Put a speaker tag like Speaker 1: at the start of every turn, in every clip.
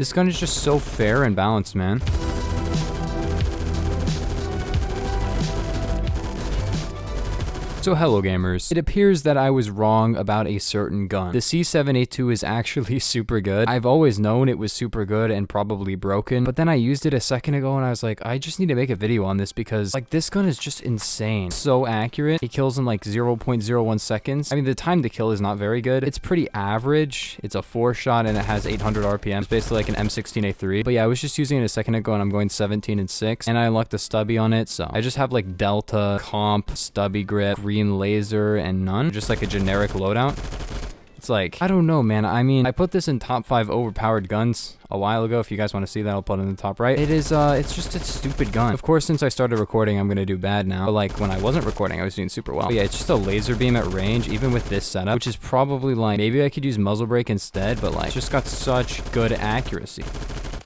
Speaker 1: This gun is just so fair and balanced, man. So hello gamers, it appears that I was wrong about a certain gun. The C782 is actually super good. I've always known it was super good and probably broken, but then I used it a second ago and I was like, I just need to make a video on this because like this gun is just insane. So accurate. It kills in like 0.01 seconds. I mean, the time to kill is not very good. It's pretty average. It's a 4-shot and it has 800 RPM. It's basically like an M16A3. But yeah, I was just using it a second ago and I'm going 17 and 6 and I unlocked the stubby on it. So I just have like Delta, Comp, stubby grip, green laser, and none. Just like a generic loadout. It's like, I don't know, man. I mean, I put this in top 5 overpowered guns a while ago. If you guys want to see that, I'll put it in the top right. It is, it's just a stupid gun. Of course, since I started recording, I'm gonna do bad now. But like, when I wasn't recording, I was doing super well. But yeah, it's just a laser beam at range, even with this setup, which is probably like, maybe I could use muzzle brake instead, but like, it's just got such good accuracy.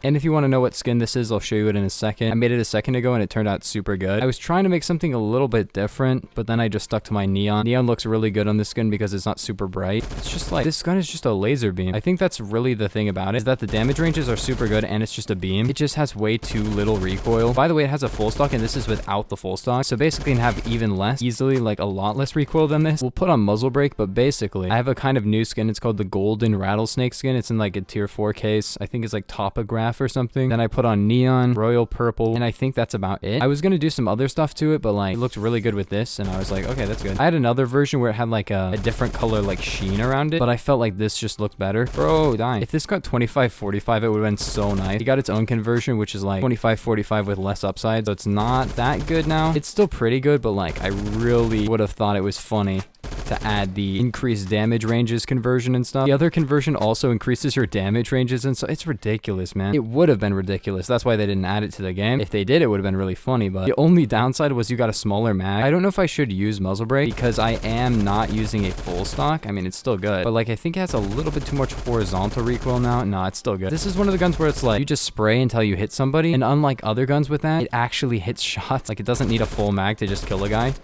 Speaker 1: And if you want to know what skin this is, I'll show you it in a second. I made it a second ago and it turned out super good. I was trying to make something a little bit different, but then I just stuck to my neon. Neon looks really good on this skin because it's not super bright. It's just like, this gun is just a laser beam. I think that's really the thing about it, is that the damage ranges are super good and it's just a beam. It just has way too little recoil. By the way, it has a full stock and this is without the full stock. So basically you can have even less, easily like a lot less recoil than this. We'll put on muzzle brake, but basically I have a kind of new skin. It's called the golden rattlesnake skin. It's in like a tier 4 case. I think it's like topograph or something. Then I put on neon, royal purple, and I think that's about it. I was gonna do some other stuff to it, but like it looked really good with this and I was like, okay, that's good. I had another version where it had like a different color like sheen around it, but I felt like this just looked better. Bro, dying. If this got 2545, it would have been so nice. It got its own conversion, which is like 2545 with less upside, so it's not that good now. It's still pretty good, but like I really would have thought it was funny to add the increased damage ranges conversion and stuff. The other conversion also increases your damage ranges, and so it's ridiculous, man. It would have been ridiculous. That's why they didn't add it to the game. If they did, it would have been really funny, but the only downside was you got a smaller mag. I don't know if I should use muzzle brake because I am not using a full stock. I mean, it's still good, but like I think it has a little bit too much horizontal recoil now. No, it's still good. This is one of the guns where it's like you just spray until you hit somebody, and unlike other guns with that, it actually hits shots. Like it doesn't need a full mag to just kill a guy.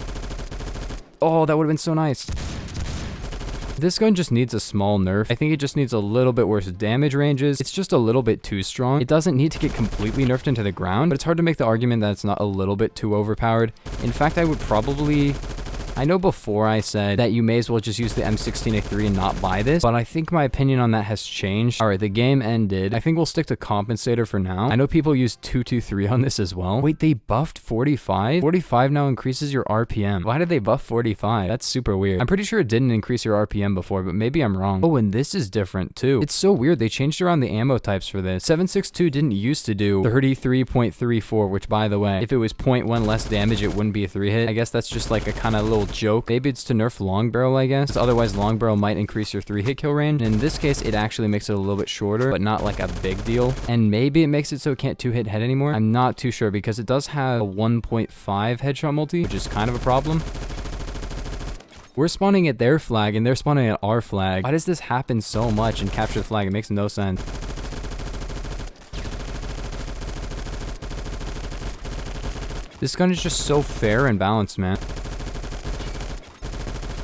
Speaker 1: Oh, that would have been so nice. This gun just needs a small nerf. I think it just needs a little bit worse damage ranges. It's just a little bit too strong. It doesn't need to get completely nerfed into the ground, but it's hard to make the argument that it's not a little bit too overpowered. In fact, I would probably... I know before I said that you may as well just use the M16A3 and not buy this, but I think my opinion on that has changed. All right, the game ended. I think we'll stick to compensator for now. I know people use 223 on this as well. Wait, they buffed 45? 45 now increases your RPM. Why did they buff 45? That's super weird. I'm pretty sure it didn't increase your RPM before, but maybe I'm wrong. Oh, and this is different too. It's so weird. They changed around the ammo types for this. 7.62 didn't used to do 33.34, which by the way, if it was 0.1 less damage, it wouldn't be a 3-hit. I guess that's just like a kind of little joke. Maybe it's to nerf long barrel, I guess. Otherwise, long barrel might increase your 3-hit kill range. In this case, it actually makes it a little bit shorter, but not like a big deal. And maybe it makes it so it can't 2-hit head anymore. I'm not too sure because it does have a 1.5 headshot multi, which is kind of a problem. We're spawning at their flag and they're spawning at our flag. Why does this happen so much and capture the flag? It makes no sense. This gun is just so fair and balanced, man.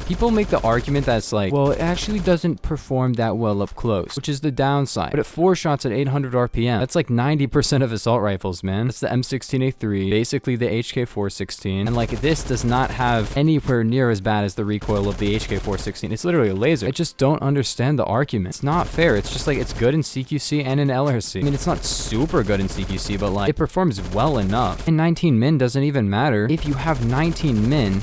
Speaker 1: People make the argument that it's like, well, it actually doesn't perform that well up close, which is the downside. But at 4 shots at 800 RPM, that's like 90% of assault rifles, man. That's the M16A3, basically the HK416. And like this does not have anywhere near as bad as the recoil of the HK416. It's literally a laser. I just don't understand the argument. It's not fair. It's just like, it's good in CQC and in LRC. I mean, it's not super good in CQC, but like it performs well enough. And 19 min doesn't even matter. If you have 19 min,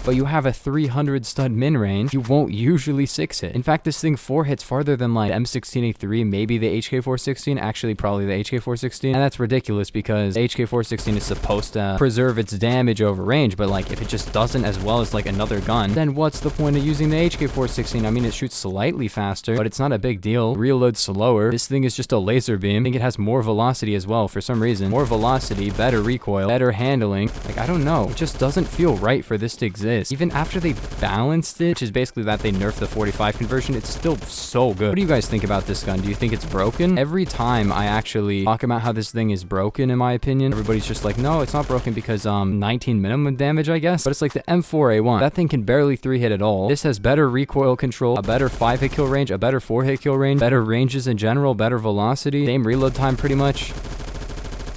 Speaker 1: but you have a 300 stud min range, you won't usually 6-hit. In fact, this thing 4 hits farther than like M16A3, maybe the HK416, actually probably the HK416. And that's ridiculous because the HK416 is supposed to preserve its damage over range, but like if it just doesn't as well as like another gun, then what's the point of using the HK416? I mean, it shoots slightly faster, but it's not a big deal. Reloads slower. This thing is just a laser beam. I think it has more velocity as well for some reason. More velocity, better recoil, better handling. Like, I don't know. It just doesn't feel right for this to exist. this. Even after they balanced it, which is basically that they nerfed the 45 conversion, it's still so good. What do you guys think about this gun? Do you think it's broken? Every time I actually talk about how this thing is broken, in my opinion, everybody's just like, no, it's not broken because 19 minimum damage, I guess. But it's like the M4A1. That thing can barely 3-hit at all. This has better recoil control, a better 5-hit kill range, a better 4-hit kill range, better ranges in general, better velocity, same reload time pretty much.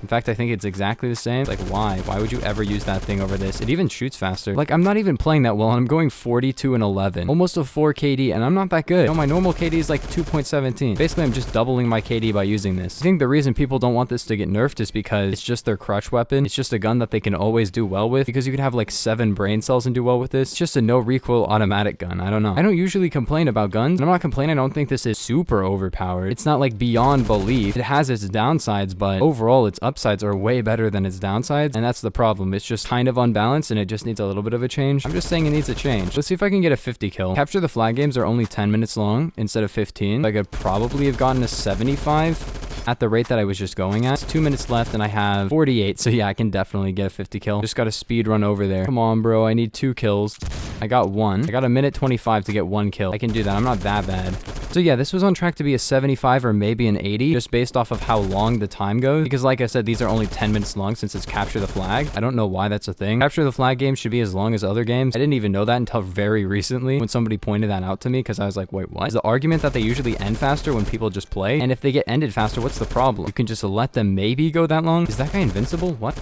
Speaker 1: In fact, I think it's exactly the same. Like, why? Why would you ever use that thing over this? It even shoots faster. Like, I'm not even playing that well, and I'm going 42 and 11. Almost a 4 KD, and I'm not that good. No, my normal KD is like 2.17. Basically, I'm just doubling my KD by using this. I think the reason people don't want this to get nerfed is because it's just their crutch weapon. It's just a gun that they can always do well with, because you could have like 7 brain cells and do well with this. It's just a no recoil automatic gun. I don't know. I don't usually complain about guns. I'm not complaining. I don't think this is super overpowered. It's not like beyond belief. It has its downsides, but overall, its upsides are way better than its downsides, and that's the problem. It's just kind of unbalanced, and it just needs a little bit of a change. I'm just saying it needs a change. Let's see if I can get a 50 kill. Capture the flag games are only 10 minutes long instead of 15. I could probably have gotten a 75 at the rate that I was just going at. It's 2 minutes left and I have 48, so yeah, I can definitely get a 50 kill. Just got to speed run over there. Come on, bro. I need 2 kills. I got 1. I got a minute 25 to get 1 kill. I can do that. I'm not that bad. So yeah, this was on track to be a 75 or maybe an 80, just based off of how long the time goes. Because like I said, these are only 10 minutes long since it's capture the flag. I don't know why that's a thing. Capture the flag games should be as long as other games. I didn't even know that until very recently when somebody pointed that out to me, because I was like, wait, what? Is the argument that they usually end faster when people just play? And if they get ended faster, what's the problem? You can just let them maybe go that long? Is that guy invincible? What?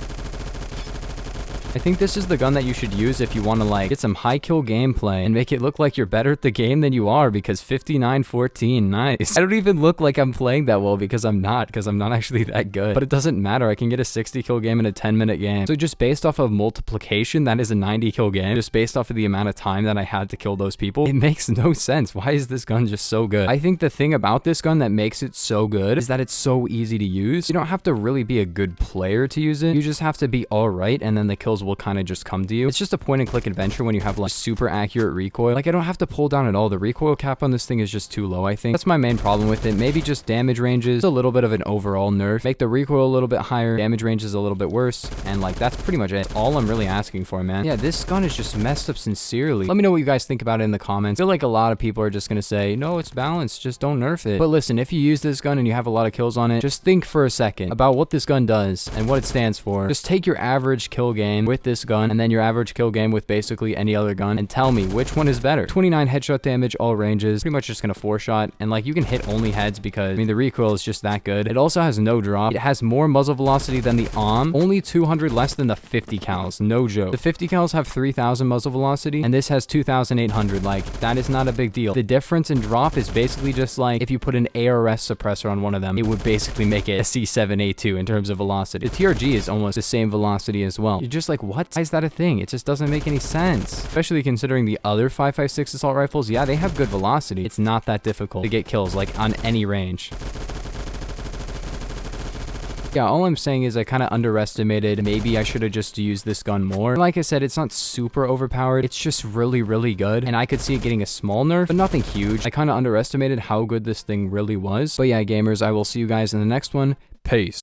Speaker 1: I think this is the gun that you should use if you want to like get some high kill gameplay and make it look like you're better at the game than you are, because 59-14, nice. I don't even look like I'm playing that well because I'm not actually that good. But it doesn't matter. I can get a 60 kill game in a 10-minute game. So just based off of multiplication, that is a 90 kill game. Just based off of the amount of time that I had to kill those people, it makes no sense. Why is this gun just so good? I think the thing about this gun that makes it so good is that it's so easy to use. You don't have to really be a good player to use it. You just have to be all right, and then the kills will kind of just come to you. It's just a point and click adventure when you have like super accurate recoil. Like, I don't have to pull down at all. The recoil cap on this thing is just too low, I think. That's my main problem with it. Maybe just damage ranges, a little bit of an overall nerf. Make the recoil a little bit higher, damage range is a little bit worse, and like that's pretty much it. That's all I'm really asking for, man. Yeah, this gun is just messed up sincerely. Let me know what you guys think about it in the comments. I feel like a lot of people are just gonna say, no, it's balanced, just don't nerf it. But listen, if you use this gun and you have a lot of kills on it, just think for a second about what this gun does and what it stands for. Just take your average kill game with this gun and then your average kill game with basically any other gun and tell me which one is better. 29 headshot damage, all ranges, pretty much just gonna 4-shot, and like you can hit only heads because I mean the recoil is just that good. It also has no drop. It has more muzzle velocity than the only 200 less than the 50 cals, no joke. The 50 cals have 3,000 muzzle velocity and this has 2,800. Like, that is not a big deal. The difference in drop is basically just like if you put an ARS suppressor on one of them, it would basically make it a C7A2 in terms of velocity. The TRG is almost the same velocity as well. You're just like, what? Why is that a thing? It just doesn't make any sense, especially considering the other 5.56 assault rifles. Yeah, they have good velocity. It's not that difficult to get kills like on any range. Yeah, all I'm saying is I kind of underestimated. Maybe I should have just used this gun more. Like I said, it's not super overpowered. It's just really, really good. And I could see it getting a small nerf, but nothing huge. I kind of underestimated how good this thing really was. But yeah, gamers, I will see you guys in the next one. Peace.